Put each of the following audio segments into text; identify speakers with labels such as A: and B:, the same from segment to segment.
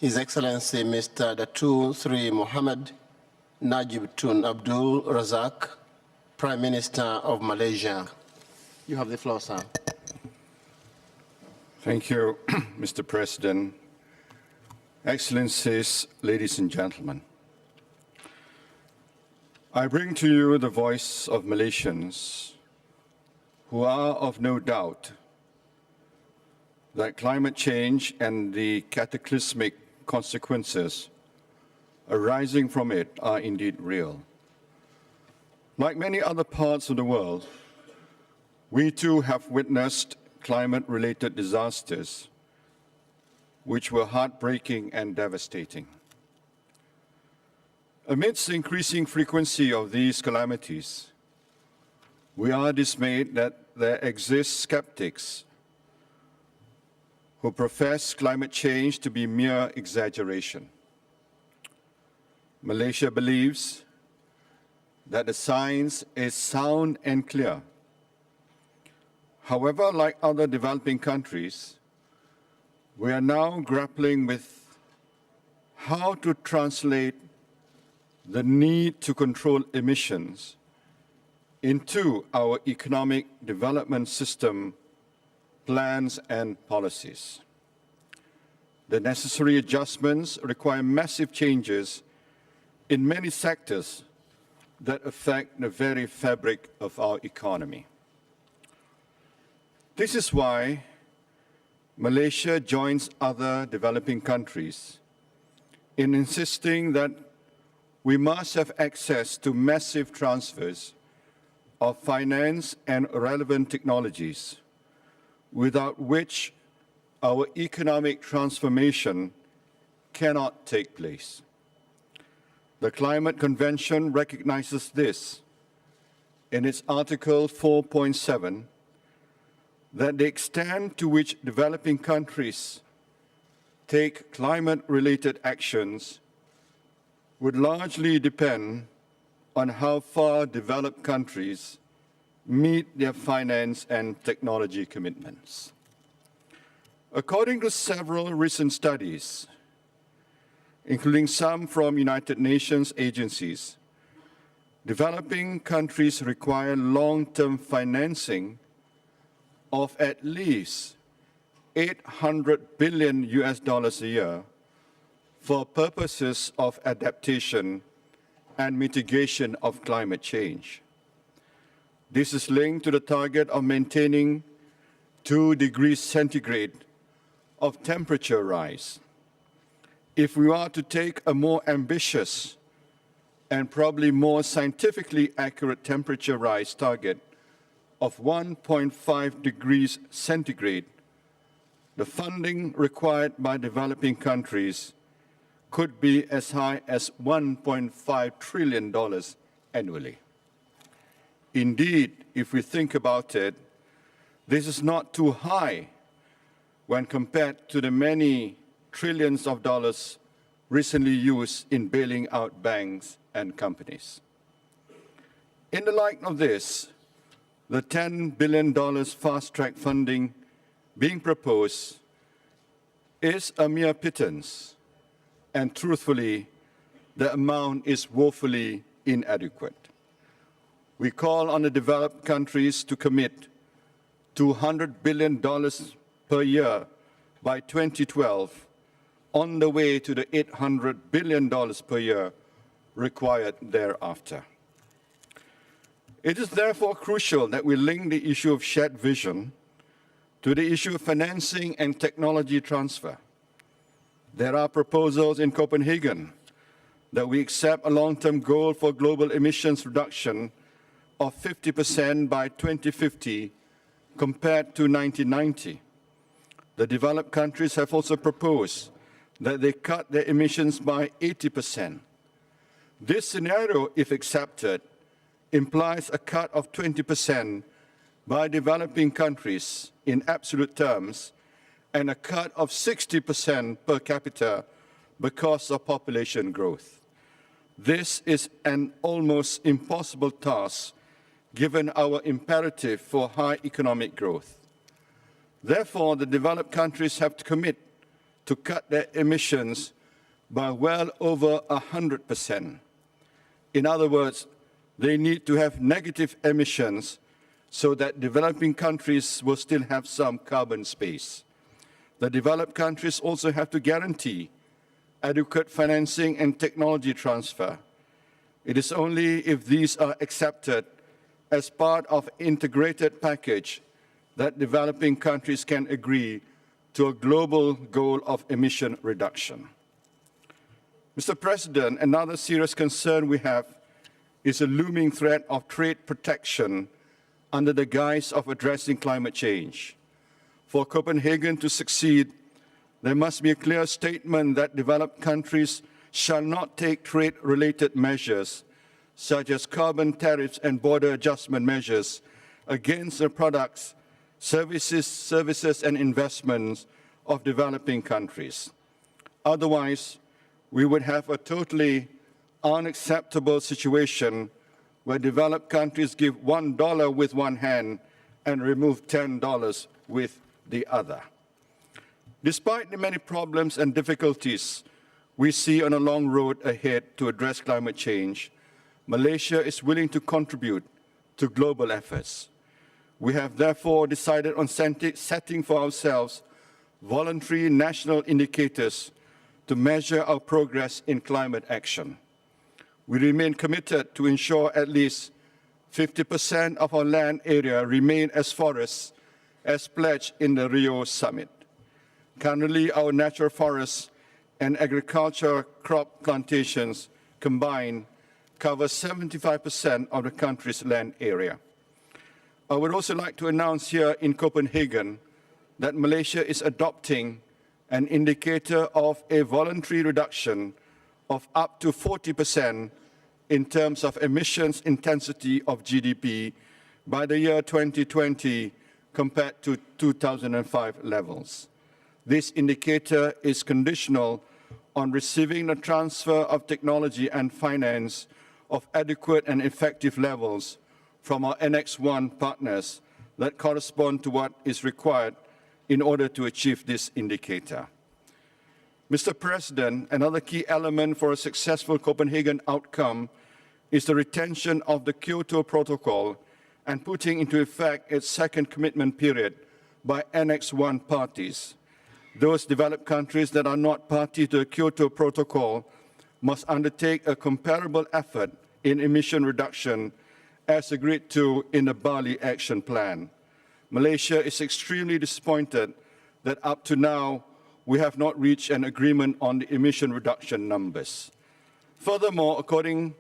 A: His Excellency Mr. Datu Sri Mohammed Najib Tun Abdul Razak, Prime Minister of Malaysia. You have the floor, sir.
B: Thank you, Mr. President. Excellencies, ladies and gentlemen. I bring to you the voice of Malaysians who are of no doubt that climate change and the cataclysmic consequences arising from it are indeed real. Like many other parts of the world, we too have witnessed climate-related disasters which were heartbreaking and devastating. Amidst the increasing frequency of these calamities, we are dismayed that there exist skeptics who profess climate change to be mere exaggeration. Malaysia believes that the science is sound and clear. However, like other developing countries, we are now grappling with how to translate the need to control emissions into our economic development system plans and policies. The necessary adjustments require massive changes in many sectors that affect the very fabric of our economy. This is why Malaysia joins other developing countries in insisting that we must have access to massive transfers of finance and relevant technologies, without which our economic transformation cannot take place. The Climate Convention recognizes this in its Article 4.7, that the extent to which developing countries take climate-related actions would largely depend on how far developed countries meet their finance and technology commitments. According to several recent studies, including some from United Nations agencies, developing countries require long-term financing of at least $800 billion a year for purposes of adaptation and mitigation of climate change. This is linked to the target of maintaining 2 degrees centigrade of temperature rise. If we are to take a more ambitious and probably more scientifically accurate temperature rise target of 1.5 degrees centigrade, the funding required by developing countries could be as high as $1.5 trillion annually. Indeed, if we think about it, this is not too high when compared to the many trillions of dollars recently used in bailing out banks and companies. In the light of this, the $10 billion fast-track funding being proposed is a mere pittance, and truthfully, the amount is woefully inadequate. We call on the developed countries to commit $200 billion per year by 2012, on the way to the $800 billion per year required thereafter. It is therefore crucial that we link the issue of shared vision to the issue of financing and technology transfer. There are proposals in Copenhagen that we accept a long-term goal for global emissions reduction of 50% by 2050 compared to 1990. The developed countries have also proposed that they cut their emissions by 80%. This scenario, if accepted, implies a cut of 20% by developing countries in absolute terms and a cut of 60% per capita because of population growth. This is an almost impossible task given our imperative for high economic growth. Therefore, the developed countries have to commit to cut their emissions by well over 100%. In other words, they need to have negative emissions so that developing countries will still have some carbon space. The developed countries also have to guarantee adequate financing and technology transfer. It is only if these are accepted as part of an integrated package that developing countries can agree to a global goal of emission reduction. Mr. President, another serious concern we have is a looming threat of trade protection under the guise of addressing climate change. For Copenhagen to succeed, there must be a clear statement that developed countries shall not take trade-related measures, such as carbon tariffs and border adjustment measures, against the products, services and investments of developing countries. Otherwise, we would have a totally unacceptable situation where developed countries give $1 with one hand and remove $10 with the other. Despite the many problems and difficulties we see on a long road ahead to address climate change, Malaysia is willing to contribute to global efforts. We have therefore decided on setting for ourselves voluntary national indicators to measure our progress in climate action. We remain committed to ensure at least 50% of our land area remain as forests as pledged in the Rio summit. Currently, our natural forests and agricultural crop plantations combined cover 75% of the country's land area. I would also like to announce here in Copenhagen that Malaysia is adopting an indicator of a voluntary reduction of up to 40% in terms of emissions intensity of GDP by the year 2020 compared to 2005 levels. This indicator is conditional on receiving the transfer of technology and finance of adequate and effective levels from our Annex 1 partners that correspond to what is required in order to achieve this indicator. Mr. President, another key element for a successful Copenhagen outcome is the retention of the Kyoto Protocol and putting into effect its second commitment period by Annex 1 parties. Those developed countries that are not party to the Kyoto Protocol must undertake a comparable effort in emission reduction as agreed to in the Bali Action Plan. Malaysia is extremely disappointed that up to now we have not reached an agreement on the emission reduction numbers. Furthermore, according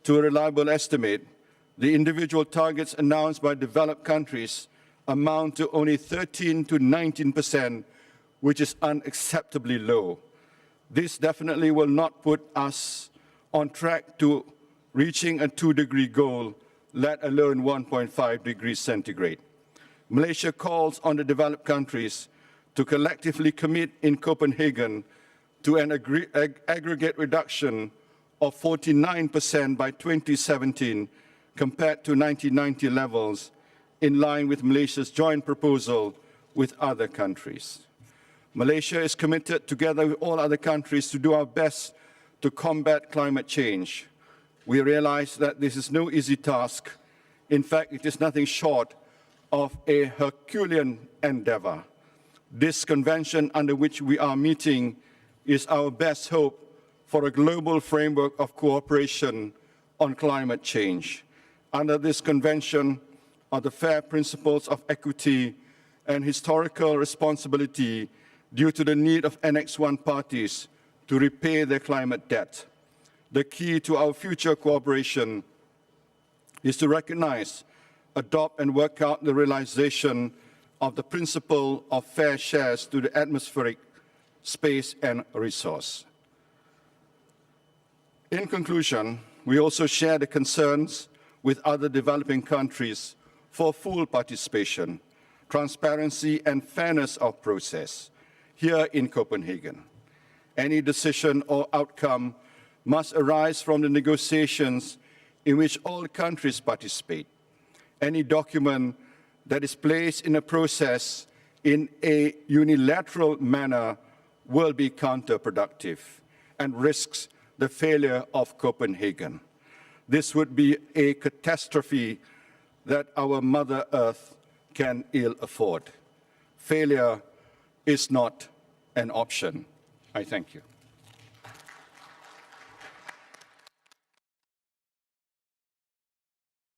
B: to a reliable estimate, the individual targets announced by developed countries amount to only 13 to 19%, which is unacceptably low. This definitely will not put us on track to reaching a 2-degree goal, let alone 1.5 degrees centigrade. Malaysia calls on the developed countries to collectively commit in Copenhagen to an aggregate reduction of 49% by 2017 compared to 1990 levels, in line with Malaysia's joint proposal with other countries. Malaysia is committed, together with all other countries, to do our best to combat climate change. We realize that this is no easy task. In fact, it is nothing short of a Herculean endeavor. This convention under which we are meeting is our best hope for a global framework of cooperation on climate change. Under this convention are the fair principles of equity and historical responsibility due to the need of Annex 1 parties to repay their climate debt. The key to our future cooperation is to recognize, adopt and work out the realization of the principle of fair shares to the atmospheric space and resource. In conclusion, we also share the concerns with other developing countries for full participation, transparency and fairness of process here in Copenhagen. Any decision or outcome must arise from the negotiations in which all countries participate. Any document that is placed in a process in a unilateral manner will be counterproductive and risks the failure of Copenhagen. This would be a catastrophe that our Mother Earth can ill afford. Failure is not an option. I thank you.